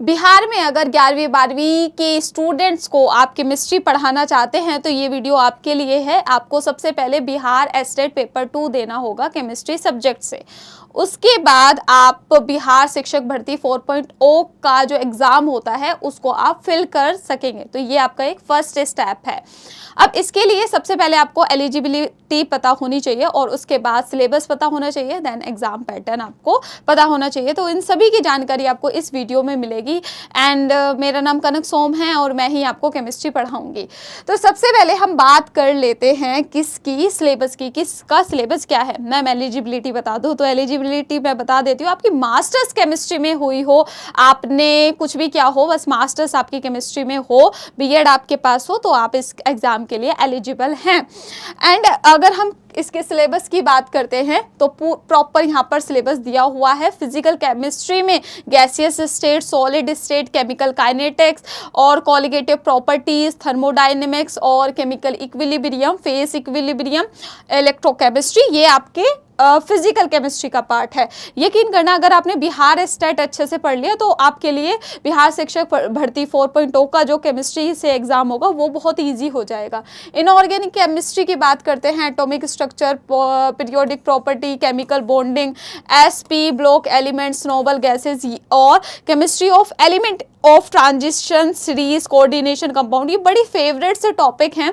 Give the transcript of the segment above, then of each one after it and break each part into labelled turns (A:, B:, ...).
A: बिहार में अगर 11वीं 12वीं के स्टूडेंट्स को आप केमिस्ट्री पढ़ाना चाहते हैं तो ये वीडियो आपके लिए है। आपको सबसे पहले बिहार एस्टेट पेपर 2 देना होगा केमिस्ट्री सब्जेक्ट से। उसके बाद आप बिहार शिक्षक भर्ती 4.0 का जो एग्ज़ाम होता है उसको आप फिल कर सकेंगे। तो ये आपका एक फर्स्ट स्टेप है। अब इसके लिए सबसे पहले आपको एलिजिबिलिटी पता होनी चाहिए और उसके बाद सिलेबस पता होना चाहिए, देन एग्ज़ाम पैटर्न आपको पता होना चाहिए। तो इन सभी की जानकारी आपको इस वीडियो में मिलेगी। एंड मेरा नाम कनक सोम है और मैं ही आपको केमिस्ट्री पढ़ाऊँगी। तो सबसे पहले हम बात कर लेते हैं किसकी सिलेबस की, किसका सिलेबस क्या है। मैम एलिजिबिलिटी बता दो, तो एलिजिबिलिटी मैं बता देती हूँ। आपकी मास्टर्स केमिस्ट्री में हुई हो, आपने कुछ भी किया हो, बस मास्टर्स आपकी केमिस्ट्री में हो, बीएड आपके पास हो, तो आप इस एग्ज़ाम के लिए एलिजिबल हैं। एंड अगर हम इसके सिलेबस की बात करते हैं तो प्रॉपर यहाँ पर सिलेबस दिया हुआ है। फिजिकल केमिस्ट्री में gaseous state, solid state, chemical kinetics और कॉलिगेटिव प्रॉपर्टीज, थर्मोडायनेमिक्स और chemical equilibrium, face equilibrium, electrochemistry, ये आपके फिजिकल केमिस्ट्री का पार्ट है। यकीन करना अगर आपने बिहार स्टेट अच्छे से पढ़ लिया तो आपके लिए बिहार शिक्षक भर्ती 4.0 का जो केमिस्ट्री से एग्जाम होगा वो बहुत इजी हो जाएगा। इनऑर्गेनिक केमिस्ट्री की बात करते हैं, atomic structure, periodic property, chemical bonding, SP, block elements, noble gases और chemistry of element of transition series, coordination, compound, ये बड़ी फेवरेट से टॉपिक हैं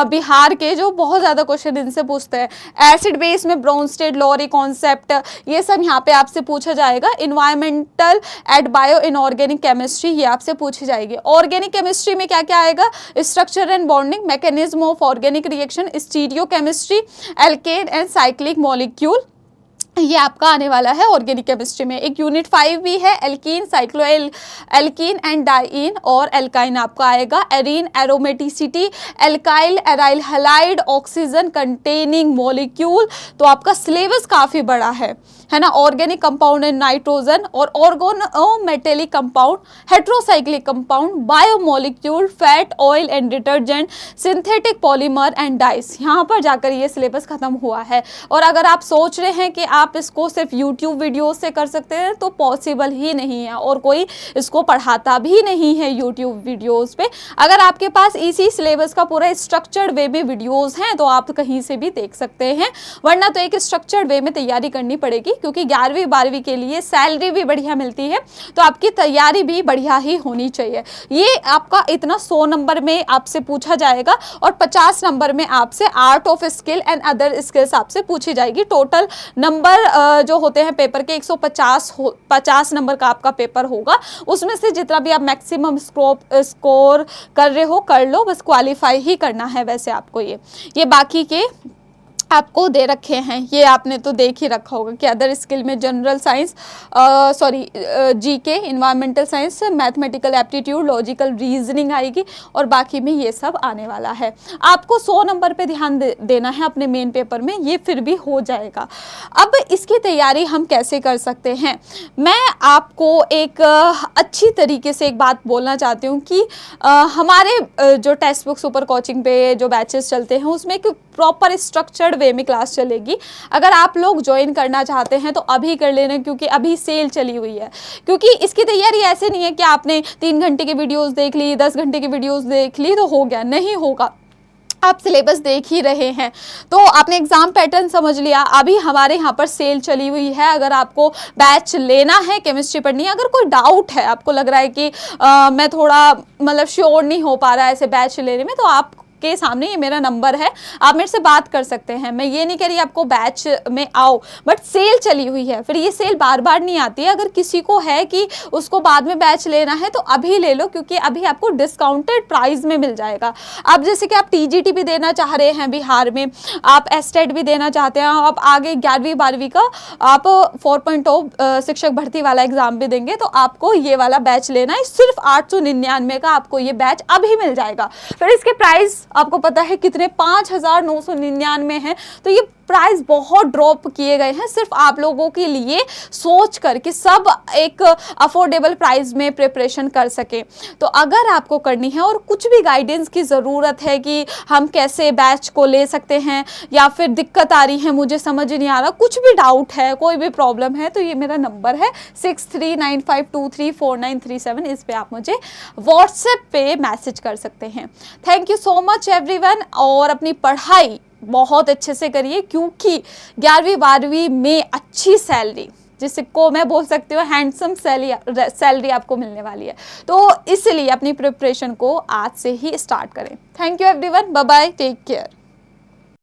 A: बिहार के, जो बहुत ज़्यादा क्वेश्चन इनसे पूछते हैं। एसिड बेस में ब्रोंस्टेड लॉरी कॉन्सेप्ट, ये सब यहाँ पे आपसे पूछा जाएगा। Environmental and bio inorganic chemistry, ये आपसे पूछी जाएगी। ऑर्गेनिक केमिस्ट्री में क्या क्या आएगा, structure and bonding, mechanism of organic reaction, stereo chemistry, alkene and cyclic molecule, ये आपका आने वाला है ऑर्गेनिक केमिस्ट्री में। एक यूनिट 5 भी है, एल्कीन, साइक्लोएल, एल्कीन एंड डाइइन और एल्काइन आपका आएगा। Arene, aromaticity, alkyl, aryl halide, oxygen containing molecule. तो आपका सिलेबस काफ़ी बड़ा है ना। ऑर्गेनिक कंपाउंड एंड नाइट्रोजन और organometallic compound, heterocyclic compound, biomolecule, fat, oil and detergent, synthetic polymer and dice, यहाँ पर जाकर ये सिलेबस खत्म हुआ है। और अगर आप सोच रहे हैं कि आप इसको सिर्फ यूट्यूब वीडियोस से कर सकते हैं तो पॉसिबल ही नहीं है, और कोई इसको पढ़ाता भी नहीं है यूट्यूब वीडियोस पे। अगर आपके पास इसी सिलेबस का पूरा स्ट्रक्चर्ड वे में वीडियोस हैं तो आप कहीं से भी देख सकते हैं, वरना तो एक स्ट्रक्चर्ड वे में तैयारी करनी पड़ेगी, क्योंकि 11वीं 12वीं के लिए सैलरी भी बढ़िया मिलती है, तो आपकी तैयारी भी बढ़िया ही होनी चाहिए। ये आपका इतना 100 नंबर में आपसे पूछा जाएगा और 50 नंबर में आपसे art of skill and other skills आपसे पूछी जाएगी। टोटल नंबर जो होते हैं पेपर के 150 नंबर का आपका पेपर होगा। उसमें से जितना भी आप मैक्सिमम स्कोर कर रहे हो कर लो, बस क्वालिफाई ही करना है। वैसे आपको ये बाकी के आपको दे रखे हैं, ये आपने तो देख ही रखा होगा कि अदर स्किल में general science, GK, environmental science, mathematical aptitude, logical reasoning आएगी और बाकी में ये सब आने वाला है। आपको 100 नंबर पे ध्यान देना है अपने मेन पेपर में, ये फिर भी हो जाएगा। अब इसकी तैयारी हम कैसे कर सकते हैं, मैं आपको एक अच्छी तरीके से एक बात बोलना चाहती हूँ कि हमारे जो टेक्स्ट बुक सुपर कोचिंग पे जो बैचेस चलते हैं उसमें एक प्रॉपर स्ट्रक्चर्ड वे में क्लास चलेगी। अगर आप लोग ज्वाइन करना चाहते हैं तो अभी कर लेना, क्योंकि अभी सेल चली हुई है। क्योंकि इसकी तैयारी ऐसे नहीं है कि आपने 3 घंटे की वीडियोस देख ली, 10 घंटे की वीडियोस देख ली तो हो गया, नहीं होगा। आप सिलेबस देख ही रहे हैं तो आपने एग्जाम पैटर्न समझ लिया। अभी हमारे यहाँ पर सेल चली हुई है, अगर आपको बैच लेना है, केमिस्ट्री पढ़नी है, अगर कोई डाउट है, आपको लग रहा है कि मैं थोड़ा मतलब श्योर नहीं हो पा रहा है ऐसे बैच लेने में, तो आप के सामने ये मेरा नंबर है, आप मेरे से बात कर सकते हैं। मैं ये नहीं कह रही आपको बैच में आओ, बट सेल चली हुई है, फिर ये सेल बार बार नहीं आती है। अगर किसी को है कि उसको बाद में बैच लेना है तो अभी ले लो, क्योंकि अभी आपको डिस्काउंटेड प्राइस में मिल जाएगा। अब जैसे कि आप टीजीटी भी देना चाह रहे हैं बिहार में, आप एस्टेट भी देना चाहते हैं, आप आगे 11वीं 12वीं का आप 4.0 शिक्षक भर्ती वाला एग्जाम भी देंगे, तो आपको ये वाला बैच लेना है। सिर्फ 899 का आपको ये बैच अभी मिल जाएगा। फिर इसके प्राइस आपको पता है कितने, 5,999 है। तो ये प्राइस बहुत ड्रॉप किए गए हैं सिर्फ आप लोगों के लिए सोच कर कि सब एक अफोर्डेबल प्राइस में प्रिपरेशन कर सके। तो अगर आपको करनी है और कुछ भी गाइडेंस की ज़रूरत है कि हम कैसे बैच को ले सकते हैं या फिर दिक्कत आ रही है, मुझे समझ नहीं आ रहा, कुछ भी डाउट है, कोई भी प्रॉब्लम है, तो ये मेरा नंबर है 6395234937। इस पे आप मुझे व्हाट्सएप पे मैसेज कर सकते हैं। Thank you so much everyone. और अपनी पढ़ाई बहुत अच्छे से करिए क्योंकि 11वीं 12वीं में अच्छी सैलरी, जिसको मैं बोल सकती हूँ हैंडसम सैलरी आपको मिलने वाली है। तो इसलिए अपनी प्रिपरेशन को आज से ही स्टार्ट करें। Thank you everyone, bye bye, take care.